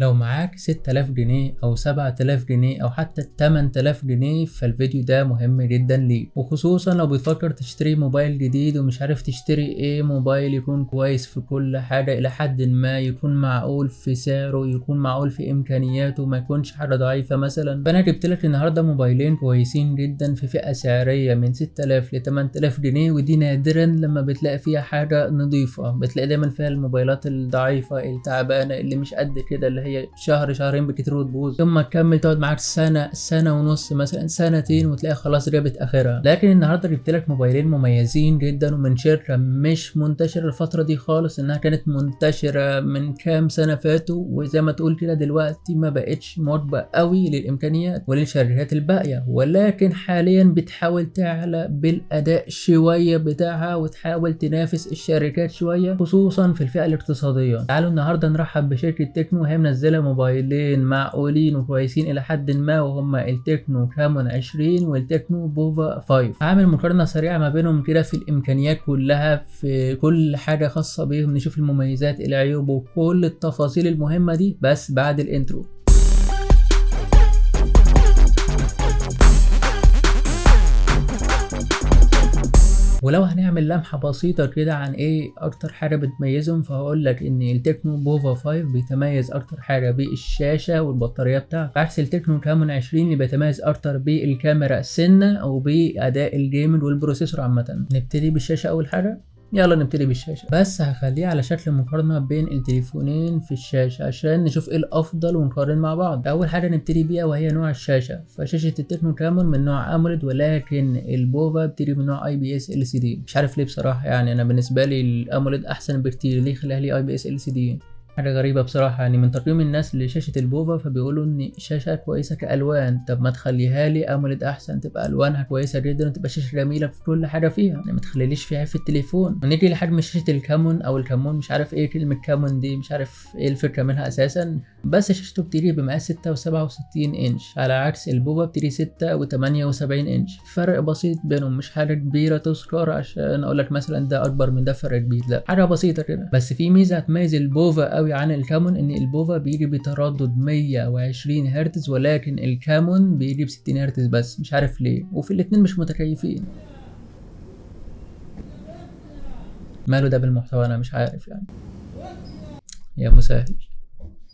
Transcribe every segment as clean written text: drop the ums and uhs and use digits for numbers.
لو معاك 6000 جنيه أو 7000 جنيه أو حتى 8000 جنيه فالفيديو ده مهم جدا ليك، وخصوصا لو بتفكر تشتري موبايل جديد ومش عارف تشتري ايه موبايل يكون كويس في كل حاجة إلى حد ما، يكون معقول في سعره، يكون معقول في إمكانياته، ما يكونش حاجة ضعيفة مثلا. فأنا جبتلك النهاردة موبايلين كويسين جدا في فئة سعرية من 6000 ل 8000 جنيه، ودي نادرا لما بتلاقي فيها حاجة نظيفة. بتلاقي دايما فيها الموبايلات الضعيفة التعبانة اللي مش قد كده، اللي هي شهر شهرين بكتير وتبوظ، ثم تكمل تقعد معاك سنة ونص مثلا، سنتين، وتلاقي خلاص جابت اخرها. لكن النهارده جبت لك موبايلين مميزين جدا ومن شركة مش منتشرة الفترة دي خالص، انها كانت منتشرة من كام سنة فاتوا، وزي ما تقول كده دلوقتي ما بقتش مربع قوي للامكانيات وللشركات الباقية، ولكن حاليا بتحاول تعلى بالاداء شوية بتاعها وتحاول تنافس الشركات شوية، خصوصا في الفئة الاقتصادية. تعالوا النهارده نرحب بشركة تكنو، هي منزلة موبايلين معقولين وكويسين الى حد ما، وهما التكنو كامون 20 والتكنو بوفا 5. هعمل مقارنة سريعة ما بينهم كده في الامكانيات كلها، في كل حاجة خاصة بيهم، نشوف المميزات العيوب وكل التفاصيل المهمة دي، بس بعد الانترو. ولو هنعمل لمحة بسيطة كده عن ايه اكتر حاجة بتميزهم، فهقول لك ان التكنو بوفا 5 بيتميز اكتر حاجة بالشاشة والبطارية بتاعته، عكس التكنو كامون 20 اللي بيتميز اكتر بالكاميرا السنة او باداء الجيمنج والبروسيسور عامة. نبتدي بالشاشة اول حاجة. يلا نبتدي بالشاشة، بس هخليه على شكل مقارنة بين التليفونين في الشاشة عشان نشوف ايه الافضل ونقارن مع بعض. اول حاجة نبتدي بيها وهي نوع الشاشة، فشاشة التكنو كامون من نوع اموليد، ولكن البوفا بتيجي من نوع اي بي اس ال سي دي. مش عارف ليه بصراحة، يعني انا بالنسبة لي الاموليد احسن بكتير، ليه خلاها لي اي بي اس ال سي دي؟ حاجة غريبة بصراحة. يعني من تقييم الناس لشاشة البوفا فبيقولوا ان شاشة كويسة كألوان، طب ما تخليها لي اموليد احسن، تبقى الوانها كويسة جدا وتبقى شاشة جميلة في كل حاجة فيها، يعني ما تخليليش فيها في التليفون. ونيجي لحجم شاشة الكامون او الكامون، مش عارف ايه كلمة كامون دي، مش عارف ايه الفكرة منها اساسا، بس شاشته بتيجي بمقاس 6 و67 انش، على عكس البوفا بتيجي 6 و78 انش. فرق بسيط بينهم، مش حاجة كبيرة تذكر عشان اقول لك مثلا ده اكبر من ده فرق كبير، لا حاجة بسيطة كده. بس في ميزة هتميز البوفا قوي عن الكامون، ان البوفا بيجي بتردد 120 هرتز، ولكن الكامون بيجي ب 60 هرتز بس، مش عارف ليه، وفي الاتنين مش متكيفين. ماله ده بالمحتوى؟ انا مش عارف يعني، يا مسهل.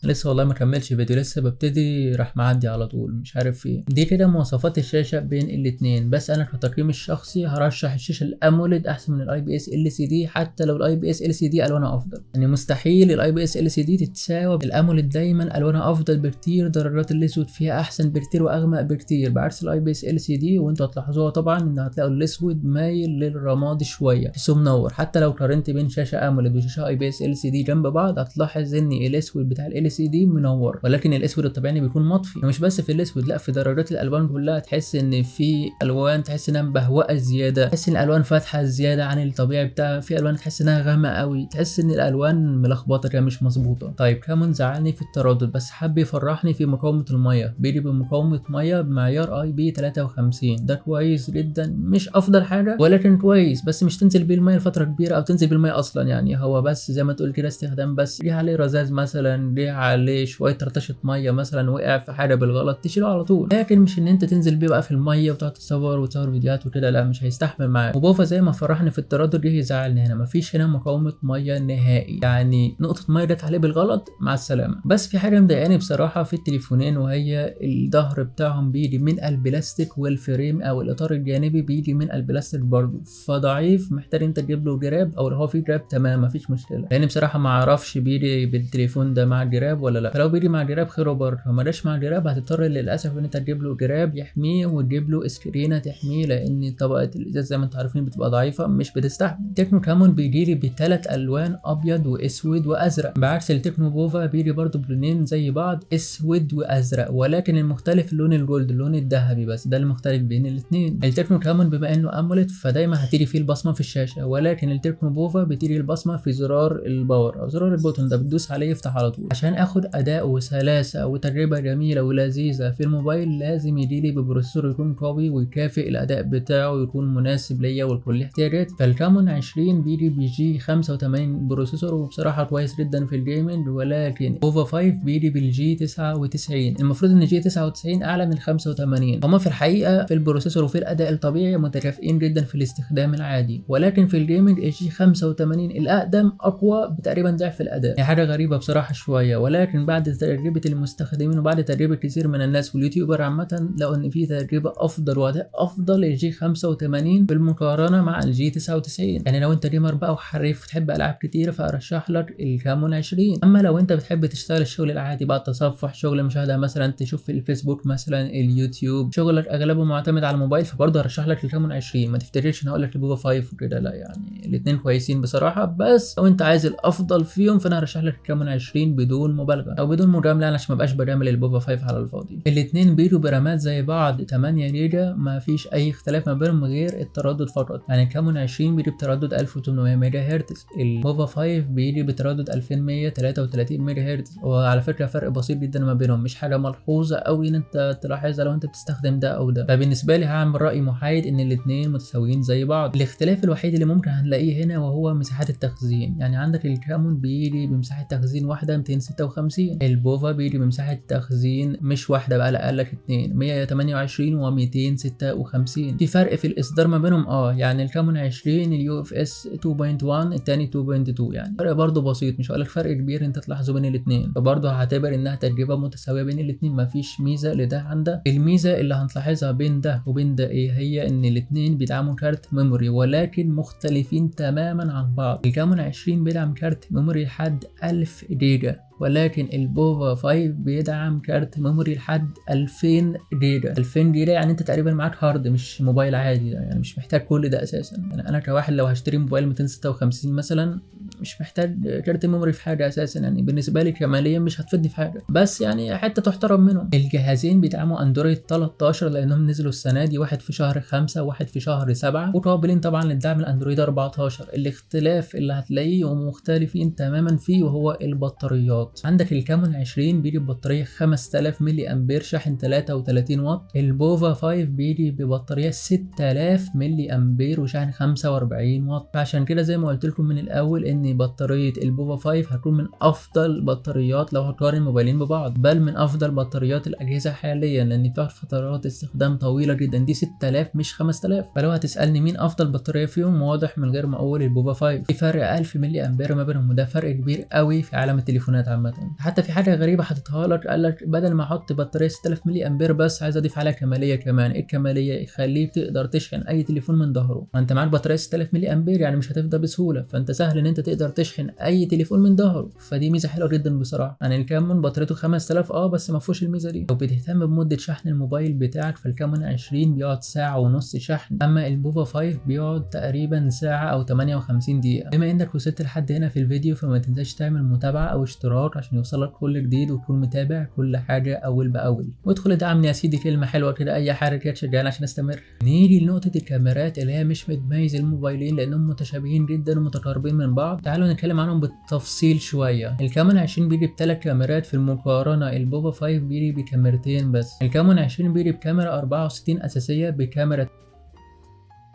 لسه والله ما كملش فيديو، لسه ببتدي راح معدي على طول، مش عارف فيه. دي كده مواصفات الشاشه بين الاتنين، بس انا كتقييم الشخصي هرشح الشاشه الاموليد احسن من الاي بي اس ال سي دي، حتى لو الاي بي اس ال سي دي الوانها افضل. يعني مستحيل الاي بي اس ال سي دي تتساوى الاموليد، دايما الوانها افضل بكتير، درجات الاسود فيها احسن بكتير واغمق بكتير، بعكس الاي بي اس ال سي دي. وانتوا هتلاحظوها طبعا ان هتلاقوا الاسود مايل للرمادي شويه، تحسه منور. حتى لو قارنت بين شاشه اموليد وشاشه اي بي اس ال سي دي جنب بعض، هتلاحظ ان الاسود بتاع ال سي دي منور، ولكن الاسود الطبيعي بيكون مطفي. ومش بس في الاسود، لا في درجات الالوان كلها تحس ان في الوان تحس انها مبهوقه زياده، تحس ان الالوان فاتحه زياده عن الطبيعي بتاعها، في الوان تحس انها غامقه قوي، تحس ان الالوان ملخبطه كده مش مظبوطه. طيب كامون زعلني في التردد، بس حب يفرحني في مقاومه الميه، بيجي بمقاومه ميه بمعيار اي بي 53، ده كويس جدا، مش افضل حاجه ولكن كويس، بس مش تنزل بيه الميه لفتره كبيره او تنزل بيه الميه اصلا، يعني هو بس زي ما تقول كده استخدام بس. ليه عليه رذاذ مثلا، ليه عليه شويه رطشه ميه مثلا، وقع في حاجه بالغلط تشيله على طول، لكن مش ان انت تنزل بيه بقى في الميه وتقعد تصور فيديوهات وكده، لا مش هيستحمل معاك. وبوفا زي ما فرحني في التردد ليه يزعلني هنا، مفيش هنا مقاومه ميه نهائي، يعني نقطه ميه جت عليه بالغلط مع السلامه. بس في حاجه مضايقاني بصراحه في التليفونين، وهي الظهر بتاعهم بيجي من البلاستيك، والفريم او الاطار الجانبي بيجي من البلاستيك برضه، فضعيف، محتاج انت تجيب له جراب، او لو هو في جراب تمام مفيش مشكله، لان بصراحه ما اعرفش بيجي بالتليفون ده مع جراب ولا لا. فلو بيجي مع جراب خير وبركه، ما جاش مع جراب هتضطر للاسف ان انت تجيب له جراب يحميه وتجيب له اسكرينه تحميه، لان طبقه الازاز زي ما انتم عارفين بتبقى ضعيفه مش بتستحمل. تكنو كامون بيجي لي بثلاث الوان، ابيض واسود وازرق، بعكس التكنو بوفا بيجي برضو بلونين زي بعض، اسود وازرق، ولكن المختلف اللون الجولد، اللون الذهبي، بس ده المختلف بين الاثنين. التكنو كامون بما انه اموليد فدايما هتيجي فيه البصمه في الشاشه، ولكن التكنو بوفا بتيجي البصمه في زرار الباور او زرار البوتون ده، بتدوس عليه يفتح على طول. عشان اخد اداء وسلاسه وتجربه جميله ولذيذه في الموبايل لازم يجيلي ببروسيسور يكون قوي ويكافئ الاداء بتاعه ويكون مناسب ليا ولكل احتياجاتي. فالكامون 20 بيجي بجي 85 بروسيسور وبصراحه كويس جدا في الجيمنج، ولكن بوفا 5 بيجي بالجي 99. المفروض ان جي 99 اعلى من 85. هما في الحقيقه في البروسيسور وفي الاداء الطبيعي متكافئين جدا في الاستخدام العادي، ولكن في الجيمنج الجي 85 الاقدم اقوى بتقريبا ضعف الاداء. هي حاجه غريبه بصراحه شويه، ولكن بعد تجربه المستخدمين وبعد تجربه كثير من الناس واليوتيوبر عامه لقوا ان في تجربه افضل واداء افضل الجي 85 بالمقارنه مع الجي 99. يعني لو انت جيمر بقى وحريف تحب العاب كتير فارشح لك الكامون 20. اما لو انت بتحب تشتغل الشغل العادي بقى، تصفح شغل مشاهده مثلا، تشوف في الفيسبوك مثلا، اليوتيوب، شغلك اغلبه معتمد على الموبايل، فبرضه ارشح لك الكامون 20. ما تفتكرش ان اقول لك البوفا 5 وكده، لا يعني الاثنين كويسين بصراحه، بس لو انت عايز الافضل فيهم فانا هرشح لك الكامون 20 بدون مبالغه او بدون مجامله، عشان ما بقاش بجامل البوفا 5 على الفاضي. الاثنين بيجوا برامات زي بعض 8 جيجا، ما فيش اي اختلاف ما بينهم غير التردد فقط. يعني الكامون 20 بيجي بتردد 1800 ميجا هرتز، البوفا 5 بيجي بتردد 2133 ميجا هرتز. وعلى فكره فرق بسيط جدا ما بينهم، مش حاجه ملحوظه قوي ان انت تلاحظها لو انت بتستخدم ده او ده. فبالنسبه لي هعمل راي محايد ان الاثنين متساويين زي بعض. الاختلاف الوحيد اللي ممكن هنلاقيه هنا وهو مساحات التخزين. يعني عندك الكامون بيجي بمساحه تخزين واحده 256، البوفا بيجي بمساحه تخزين مش واحده بقى، لا لك اثنين 128 و 256. في فرق في الاصدار ما بينهم يعني الكامون 20 اليو اف اس 2.1 الثاني 2.2، يعني فرق برضه بسيط، مش هقول لك فرق كبير انت تلاحظه بين الاثنين، فبرضه هعتبر انها تجربه متساويه بين الاثنين، مفيش ميزه لده عن ده. الميزه اللي هنلاحظها بين ده وبين ده ايه هي؟ ان الاثنين بيدعموا كارت ميموري ولكن مختلفين تماما عن بعض. الكامون 20 بيدعم كارت ميموري لحد 1000 جيجا، ولكن البوفا 5 بيدعم كارت ميموري لحد 2000 جيجا. 2000 جيجا يعني انت تقريبا معاك هارد مش موبايل عادي ده، يعني مش محتاج كل ده اساسا. يعني انا كواحد لو هشتري موبايل 256 مثلا مش محتاج كارت ميموري في حاجه اساسا، يعني بالنسبه لي كماليا مش هتفيدني في حاجه، بس يعني حته تحترم منهم. الجهازين بيدعموا اندرويد 13 لانهم نزلوا السنه دي، واحد في شهر 5 وواحد في شهر 7، وقابلين طبعا للدعم الاندرويد 14. الاختلاف اللي هتلاقيه ومختلفين تماما فيه وهو البطاريات. عندك الكامون 20 بيجي ببطاريه 5000 ملي امبير شاحن 33 واط، البوفا 5 بيجي ببطاريه 6000 ملي امبير وشاحن 45 واط. فعشان كده زي ما قلت لكم من الاول ان بطاريه البوفا 5 هتكون من افضل بطاريات لو هتقارن موبايلين ببعض، بل من افضل بطاريات الاجهزه حاليا، لان بتاخد فترات استخدام طويله جدا. دي 6000 مش 5000. فلو هتسالني مين افضل بطاريه فيهم، واضح من غير ما اقول البوفا 5. في فرق 1000 ملي امبير ما بينهم، وده فرق كبير قوي في عالم التليفونات عامه. حتى في حاجه غريبه حاططها لك، قال لك بدل ما احط بطاريه 6000 ملي امبير بس عايز اضيف عليها كماليه كمان. ايه الكماليه؟ يخليك تقدر تشحن اي تليفون من ظهره. ما انت معاك بطاريه 6000 ملي امبير يعني مش هتفضى بسهوله، فانت سهل ان انت تقدر تشحن اي تليفون من ظهره، فدي ميزه حلوه جدا بصراحه. يعني الكامون بطاريته 5000 بس ما فيهوش الميزه دي. لو بتهتم بمده شحن الموبايل بتاعك فالكامون 20 بيقعد ساعه ونص شحن، اما البوفا 5 بيقعد تقريبا ساعه او 58 دقيقه. بما انك وصلت لحد هنا في الفيديو فما تنساش تعمل متابعه او اشتراك عشان يوصلك كل جديد وتكون متابع كل حاجه اول باول، وادخل ادعمني يا سيدي كلمه حلوه كده، اي حاجه كده تشجعني عشان استمر. نيجي لنقطه الكاميرات اللي هي مش بتميز الموبايلين لانهم متشابهين جدا ومتقاربين من بعض. تعالوا نتكلم عنهم بالتفصيل شويه. الكامون 20 بيجي بثلاث كاميرات في المقارنه، البوفا 5 بيجي بكاميرتين بس. الكامون 20 بيجي بكاميرا 64 اساسيه، بكاميرا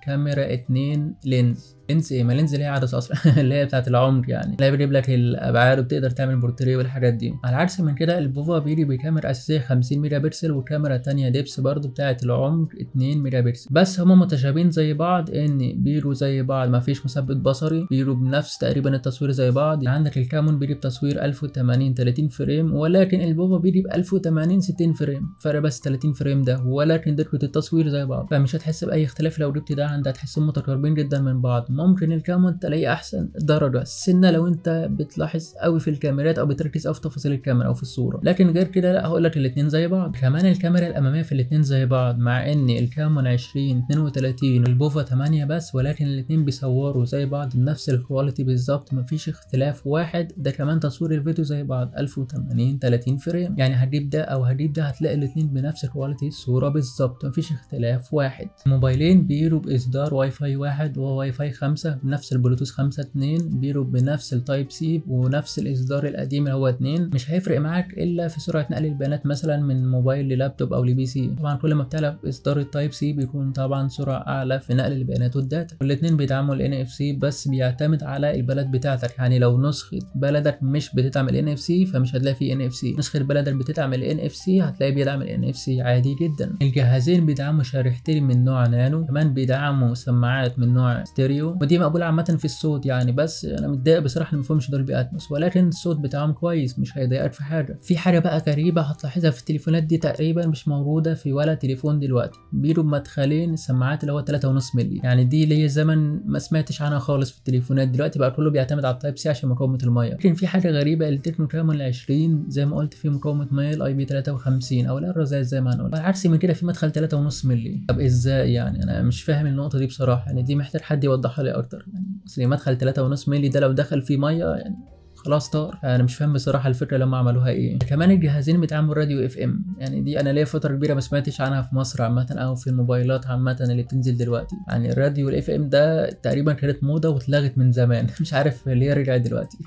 2 لينز. لينز ايه؟ ما لينز اللي هي عدسه اصلا اللي هي بتاعت العمر، يعني اللي بيجيب لك الابعاد وبتقدر تعمل بورتريه والحاجات دي. على عكس من كده البوفا بيجي بكاميرا اساسيه 50 ميجا بكسل وكاميرا تانية ديبس برضو بتاعت العمر 2 ميجا بكسل. بس هما متشابهين زي بعض ان بيجوا زي بعض، ما فيش مثبت بصري، بيجوا بنفس تقريبا التصوير زي بعض. عندك الكامون بيجي بتصوير 1080 30 فريم، ولكن البوفا بيجي ب 1080 60 فريم، فرق بس 30 فريم ده، ولكن دقه التصوير زي بعض، فمش هتحس باي اختلاف. لو جبت ده عند هتحسهم متقاربين جدا من بعض. ممكن الكامون تلاقيه احسن درجه سنه لو انت بتلاحظ قوي في الكاميرات او بتركز قوي في تفاصيل الكاميرا او في الصوره، لكن غير كده لا، هقول لك الاثنين زي بعض. كمان الكاميرا الاماميه في الاثنين زي بعض، مع ان الكامون 20 32 والبوفا 8 بس، ولكن الاثنين بيصوروا زي بعض بنفس الكواليتي بالظبط، مفيش اختلاف واحد. ده كمان تصوير الفيديو زي بعض 1080 30 فريم، يعني هجيب ده او هجيب ده هتلاقي الاثنين بنفس كواليتي الصوره بالظبط، مفيش اختلاف واحد. الموبايلين بيجوا باصدار واي فاي 1 وواي فاي 5 5 بنفس البلوتوث 5.2، بيرو بنفس التايب سي ونفس الاصدار القديم اللي هو 2. مش هيفرق معاك الا في سرعه نقل البيانات مثلا من موبايل للابتوب او لبي سي. طبعا كل ما بتعلى اصدار التايب سي بيكون طبعا سرعه اعلى في نقل البيانات والداتا. والاثنين بيدعموا ال NFC بس بيعتمد على البلد بتاعتك. يعني لو نسخه بلدك مش بتدعم ال NFC فمش هتلاقي فيه NFC، نسخه بلدك بتدعم ال NFC هتلاقي بيدعم ال NFC عادي جدا. الجهازين بيدعموا شريحتين من نوع نانو، كمان بيدعموا سماعات من نوع ستيريو، ودي مقبوله عامه في الصوت يعني. بس انا متضايق بصراحه ان مفهومش دولبي اتموس، ولكن الصوت بتاعهم كويس مش هيضايقك في حاجه. في حاجه بقى غريبه هتلاحظها في التليفونات دي تقريبا مش موجوده في ولا تليفون دلوقتي، بيرو بمدخلين السماعات اللي هو 3.5 مللي. يعني دي ليا زمن ما سمعتش عنها خالص في التليفونات، دلوقتي بقى كله بيعتمد على التايب سي عشان مقاومه الميه. لكن في حاجه غريبه، التكنو كامون 20 زي ما قلت في مقاومه ميه IP53 او الرذاذ زي ما هنقول، بالعكس من كده في مدخل 3.5 مللي. طب ازاي يعني؟ انا مش فاهم النقطه دي بصراحه، يعني دي محتاج حد يوضحها لي اكتر. يعني اصل مدخل 3.5 مللي ده لو دخل فيه ميه يعني خلاص طار. انا مش فاهم بصراحه الفكره لما عملوها ايه. كمان الجهازين بيدعموا راديو FM، يعني دي انا ليا فتره كبيره ما سمعتش عنها في مصر عامه او في الموبايلات عامه اللي بتنزل دلوقتي. يعني الراديو FM ده تقريبا كانت موضه واتلغت من زمان مش عارف ليه رجعت دلوقتي.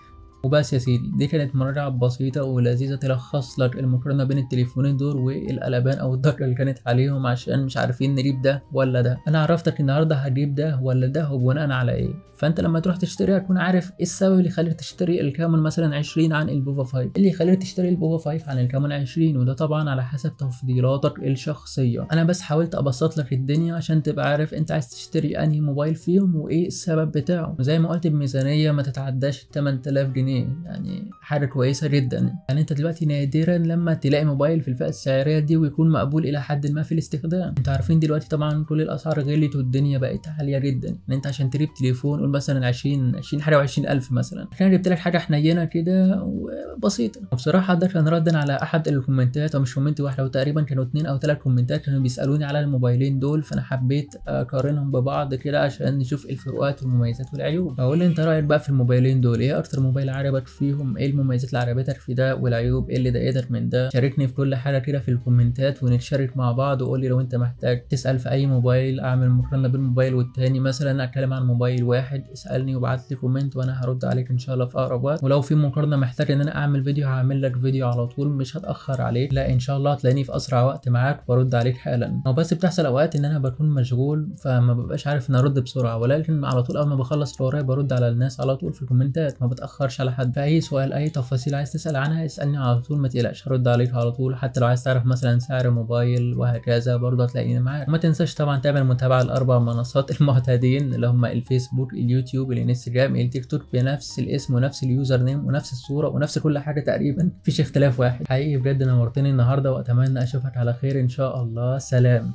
وبس يا سيدي، دي كانت مراجعة بسيطة ولذيذة تلخص لك المقارنة بين التليفونين دول والقلبان أو الضجة اللي كانت عليهم عشان مش عارفين نجيب ده ولا ده. أنا عرفتك النهاردة هجيب ده ولا ده وبناء على إيه، فأنت لما تروح تشتري هتكون عارف إيه السبب اللي يخليك تشتري الكامون مثلا 20 عن البوفا 5، اللي يخليك تشتري البوفا 5 عن الكامون 20، وده طبعا على حسب تفضيلاتك الشخصية. أنا بس حاولت أبسط لك الدنيا عشان تبقى عارف أنت عايز تشتري أنهي موبايل فيهم وإيه السبب بتاعه. وزي ما قلت بميزانية ما تتعداش 8000 جنيه، يعني حاجة كويسة جدا. يعني انت دلوقتي نادرا لما تلاقي موبايل في الفئة السعرية دي ويكون مقبول الى حد ما في الاستخدام. انت عارفين دلوقتي طبعا كل الاسعار غلت والدنيا بقت عالية جدا. يعني انت عشان تجيب تليفون قول مثلا 20 حاجة و20 الف مثلا، كان جبت لك حاجة حنينة كده وبسيطة. وبصراحة ده كان ردا على احد الكومنتات، او مش كومنت واحدة وتقريبا كانوا 2 أو 3 كومنتات كانوا بيسألوني على الموبايلين دول، فانا حبيت اقارنهم ببعض كده عشان نشوف الفروقات والمميزات والعيوب. فقول لي انت رأيك بقى في الموبايلين دول، ايه اكتر موبايل عجبك فيهم، ايه المميزات اللي عجبتك في ده والعيوب ايه اللي ضايقتك من ده. شاركني في كل حاجه كده في الكومنتات ونتشارك مع بعض، وقول لي لو انت محتاج تسال في اي موبايل، اعمل مقارنه بين موبايل والتاني، مثلا اتكلم عن موبايل واحد، اسالني وابعت لي كومنت وانا هرد عليك ان شاء الله في اقرب وقت. ولو في مقارنه محتاج ان انا اعمل فيديو هعمل لك فيديو على طول، مش هتاخر عليك، لا ان شاء الله هتلاقيني في اسرع وقت معاك وارد عليك حالا. او بس بتحصل اوقات ان انا بكون مشغول فما ببقاش عارف ان ارد بسرعه، ولكن على طول اول ما بخلص اللي ورايا برد على الناس على طول في الكومنتات، ما بتاخرش على حد. فاي سؤال اي تفاصيل عايز تسال عنها اسالني على طول ما تقلقش، هرد عليك على طول. حتى لو عايز تعرف مثلا سعر موبايل وهكذا برضه هتلاقيني معاك. وما تنساش طبعا تعمل متابعه الاربع منصات المعتادين اللي هم الفيسبوك، اليوتيوب، الانستجرام، التيك توك، بنفس الاسم ونفس اليوزر نيم ونفس الصوره ونفس كل حاجه تقريبا، مفيش اختلاف واحد. حقيقي بجد نورتني النهارده واتمنى اشوفك على خير ان شاء الله. سلام.